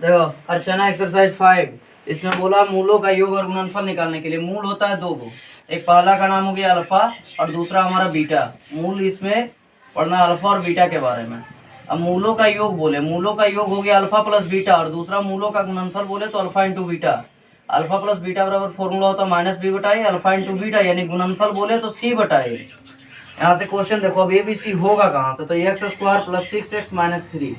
देखो अर्चना एक्सरसाइज 5, इसमें बोला मूलों का योग और गुणनफल निकालने के लिए। मूल होता है दो को, एक पहला का नाम हो गया अल्फा और दूसरा हमारा बीटा। मूल इसमें पढ़ना अल्फा और बीटा के बारे में। अब मूलों का योग बोले, मूलों का योग हो गया अल्फा प्लस बीटा, और दूसरा मूलों का गुणनफल बोले तो alpha into beta. Alpha plus beta बराबर फॉर्मूला होता है माइनस बी बटा ए, अल्फा इंटू बीटा, यानी गुणनफल बोले तो सी बटा ए। यहाँ से क्वेश्चन देखो, अब ए बी सी होगा कहाँ से, तो x square plus 6x minus 3।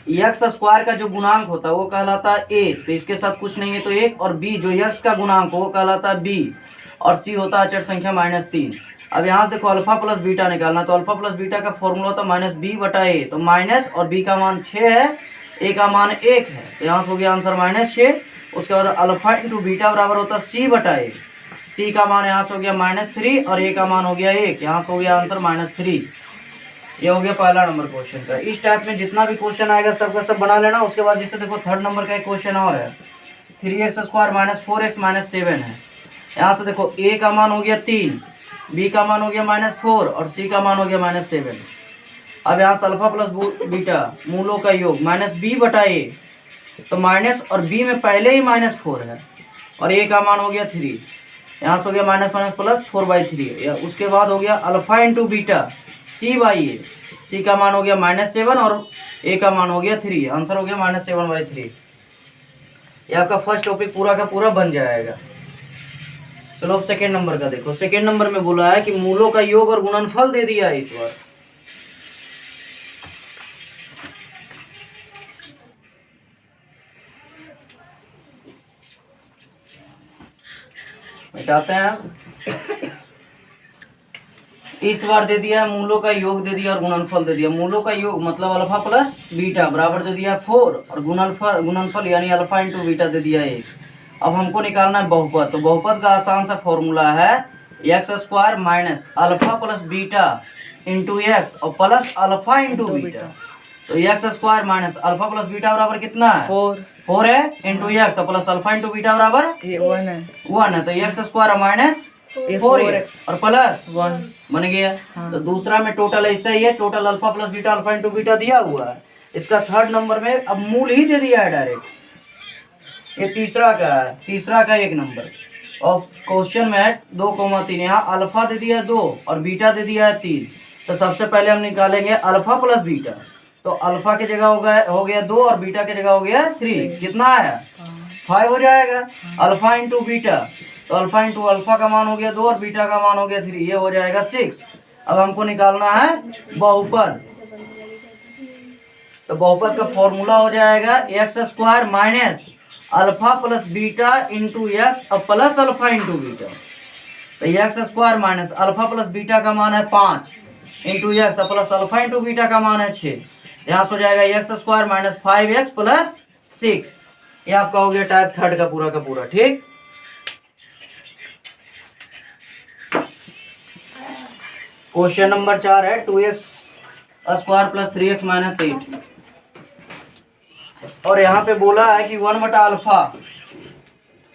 X square का जो गुणांक होता है वो कहलाता है ए, तो इसके साथ कुछ नहीं है तो एक, और बी जो एक्स का गुणांक हो वो कहलाता है बी, और सी होता है अचर संख्या माइनस 3। अब यहाँ देखो अल्फा प्लस बीटा निकालना, तो अल्फा प्लस बीटा का फॉर्मूला होता है माइनस बी बटा ए, तो माइनस और बी का मान 6 है, ए का मान 1 है, तो यहाँ से हो गया आंसर -6। उसके बाद अल्फा इंटू बीटा बराबर होता है सी बटा ए, सी का मान यहाँ से हो गया -3 और ए का मान हो गया 1, यहाँ से हो गया आंसर -3। ये हो गया पहला नंबर क्वेश्चन का। इस टाइप में जितना भी क्वेश्चन आएगा सबका सब बना लेना। उसके बाद जैसे देखो थर्ड नंबर का एक क्वेश्चन और है, 3x square minus 4x minus 7 है। यहाँ से देखो a का मान हो गया 3, b का मान हो गया -4 और c का मान हो गया -7। अब यहाँ से अल्फा प्लस बीटा मूलों का योग -b बटा a, तो माइनस और b में पहले ही -4 है और a का मान हो गया 3, यहाँ से हो गया -1 प्लस 4/3। उसके बाद हो गया alpha into beta C by A, C का मान हो गया -7 और ए का मान हो गया 3, आंसर हो गया -7/3। ये आपका फर्स्ट टॉपिक पूरा का पूरा बन जाएगा। चलो अब सेकेंड नंबर का देखो। सेकेंड नंबर में बोला है कि मूलों का योग और गुणनफल दे दिया है इस बार। मिटाते हैं। इस बार दे दिया है मूलों का योग दे दिया और गुणनफल दे दिया। मूलों का योग मतलब अल्फा प्लस बीटा बराबर दे दिया 4 और गुणनफल यानी अल्फा इंटू बीटा दे दिया 1। अब हमको निकालना है बहुपद, तो बहुपद का आसान सा फॉर्मूला है x square minus alpha plus beta into x और प्लस अल्फा इंटू बीटा। तो x square minus alpha plus beta बराबर कितना है 4 है, इंटू एक्स और प्लस अल्फा इंटू बीटा बराबर 1 है, तो एक्स स्क्वायर माइनस 4x और प्लस 1 बन गया। हाँ। तो दूसरा में टोटल ऐसा ही है, total alpha plus beta alpha into beta दिया हुआ है। इसका थर्ड नंबर में अब मूल ही दे दिया है डायरेक्ट। ये तीसरा का है, तीसरा का 1 नंबर और क्वेश्चन में 2,3, यहाँ अल्फा दे दिया 2 और बीटा दे दिया है 3। तो सबसे पहले हम निकालेंगे अल्फा प्लस बीटा, तो अल्फा की जगह हो गया 2 और बीटा की जगह हो गया 3, कितना आया 5 हो जाएगा। अल्फा इंटू बीटा, तो अल्फा इंटू अल्फा का मान हो गया 2 और बीटा का मान हो गया 3, ये हो जाएगा 6। अब हमको निकालना है बहुपद, तो बहुपद का फॉर्मूला हो जाएगा x square minus alpha plus beta into x और प्लस अल्फा इंटू बीटा। तो x square minus alpha plus beta का मान है 5 इंटू एक्स और प्लस अल्फा इंटू बीटा का मान है 6, यहाँ से हो जाएगा x square minus 5x plus 6। ये आपका हो गया टाइप थर्ड का पूरा। ठीक, क्वेश्चन नंबर 4 है 2x square plus 3x minus 8, और यहाँ पे बोला है कि 1 बटा अल्फा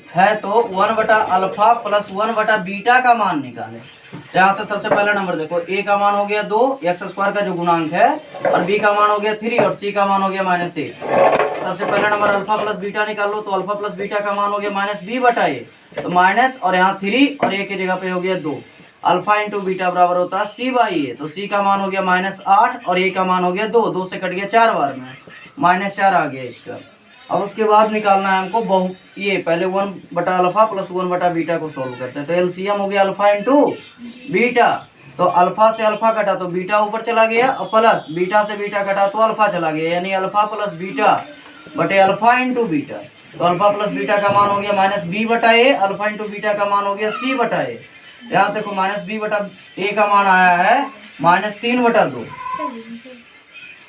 है, तो 1 बटा अल्फा प्लस 1 बटा बीटा का मान निकाले। यहाँ से सबसे पहला नंबर देखो, a का मान हो गया 2 एक्स स्क्वायर का जो गुणांक है, और b का मान हो गया 3 और c का मान हो गया -8। सबसे पहला नंबर अल्फा प्लस बीटा निकाल लो, तो अल्फा प्लस बीटा का मान हो गया -b बटा a, तो माइनस और यहाँ 3 और a की जगह पे हो गया 2। अल्फा इंटू बीटा बराबर होता है c बाई ए, तो c का मान हो गया -8 और a का मान हो गया 2 से कट गया 4 बार में, -4 आ गया इसका। अब उसके बाद निकालना है हमको ये पहले 1 बटा अल्फा प्लस 1 बटा बीटा को सॉल्व करते हैं। तो एलसीएम हो गया अल्फा इंटू बीटा, तो अल्फा से अल्फा कटा तो बीटा ऊपर चला गया और प्लस बीटा से बीटा कटा तो अल्फा चला गया, यानी अल्फा प्लस बीटा बटे अल्फा इंटू बीटा। तो अल्फा प्लस बीटा का मान हो गया -b बटा ए, अल्फा इंटू बीटा का मान हो गया c बटा ए। यहाँ देखो -b बटा ए का मान आया है -3 बटा 2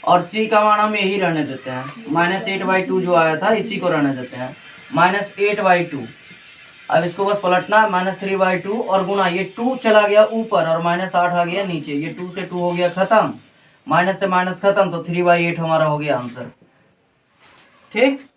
और c का मान हम यही रहने देते हैं, -8/2 जो आया था इसी को रहने देते हैं, -8/2। अब इसको बस पलटना -3/2 और गुना, ये 2 चला गया ऊपर और -8 आ गया नीचे, ये 2 से 2 हो गया खत्म, माइनस से माइनस खत्म, तो 3/8 हमारा हो गया आंसर। ठीक।